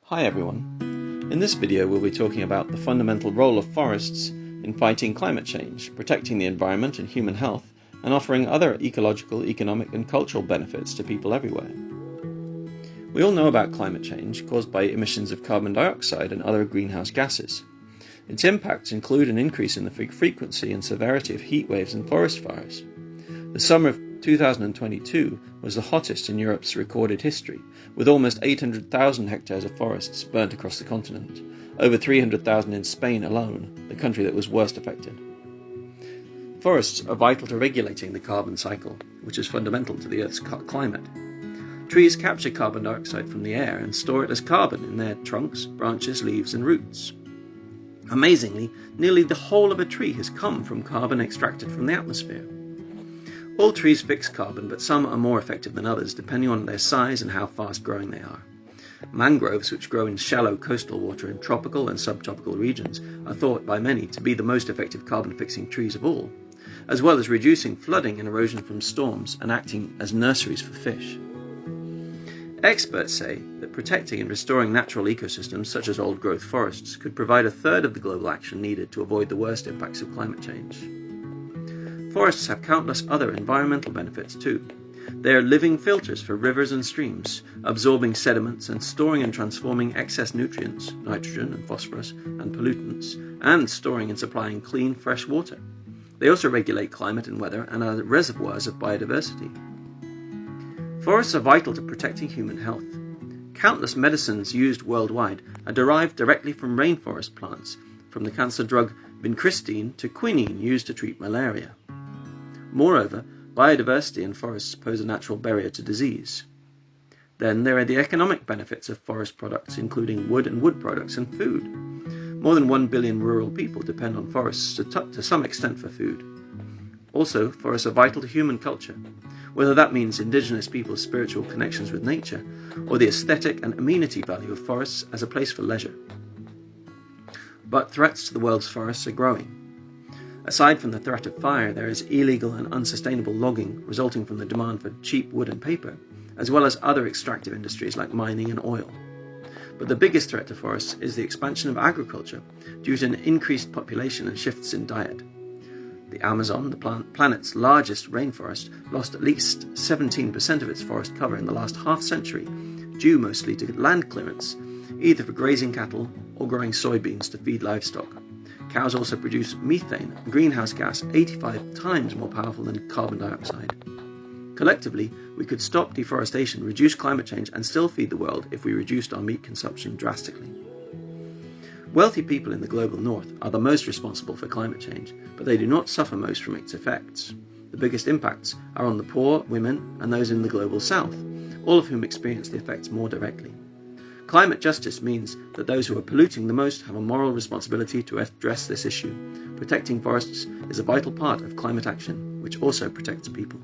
Hi everyone. In this video we'll be talking about the fundamental role of forests in fighting climate change, protecting the environment and human health, and offering other ecological, economic and cultural benefits to people everywhere. We all know about climate change caused by emissions of carbon dioxide and other greenhouse gases. Its impacts include an increase in the frequency and severity of heat waves and forest fires. The summer of 2022 was the hottest in Europe's recorded history, with almost 800,000 hectares of forests burnt across the continent, over 300,000 in Spain alone, the country that was worst affected. Forests are vital to regulating the carbon cycle, which is fundamental to the Earth's climate. Trees capture carbon dioxide from the air and store it as carbon in their trunks, branches, leaves and roots. Amazingly, nearly the whole of a tree has come from carbon extracted from the atmosphere. All trees fix carbon, but some are more effective than others, depending on their size and how fast-growing they are. Mangroves, which grow in shallow coastal water in tropical and subtropical regions, are thought by many to be the most effective carbon-fixing trees of all, as well as reducing flooding and erosion from storms and acting as nurseries for fish. Experts say that protecting and restoring natural ecosystems, such as old-growth forests, could provide a third of the global action needed to avoid the worst impacts of climate change. Forests have countless other environmental benefits too. They are living filters for rivers and streams, absorbing sediments and storing and transforming excess nutrients, nitrogen and phosphorus, and pollutants, and storing and supplying clean, fresh water. They also regulate climate and weather and are reservoirs of biodiversity. Forests are vital to protecting human health. Countless medicines used worldwide are derived directly from rainforest plants, from the cancer drug vincristine to quinine used to treat malaria. Moreover, biodiversity in forests pose a natural barrier to disease. Then there are the economic benefits of forest products, including wood and wood products and food. More than 1 billion rural people depend on forests to some extent for food. Also, forests are vital to human culture, whether that means indigenous people's spiritual connections with nature, or the aesthetic and amenity value of forests as a place for leisure. But threats to the world's forests are growing. Aside from the threat of fire, there is illegal and unsustainable logging resulting from the demand for cheap wood and paper, as well as other extractive industries like mining and oil. But the biggest threat to forests is the expansion of agriculture due to an increased population and shifts in diet. The Amazon, the planet's largest rainforest, lost at least 17% of its forest cover in the last half-century, due mostly to land clearance, either for grazing cattle or growing soybeans to feed livestock. Cows also produce methane, a greenhouse gas 85 times more powerful than carbon dioxide. Collectively, we could stop deforestation, reduce climate change, and still feed the world if we reduced our meat consumption drastically. Wealthy people in the global north are the most responsible for climate change, but they do not suffer most from its effects. The biggest impacts are on the poor, women, and those in the global south, all of whom experience the effects more directly. Climate justice means that those who are polluting the most have a moral responsibility to address this issue. Protecting forests is a vital part of climate action, which also protects people.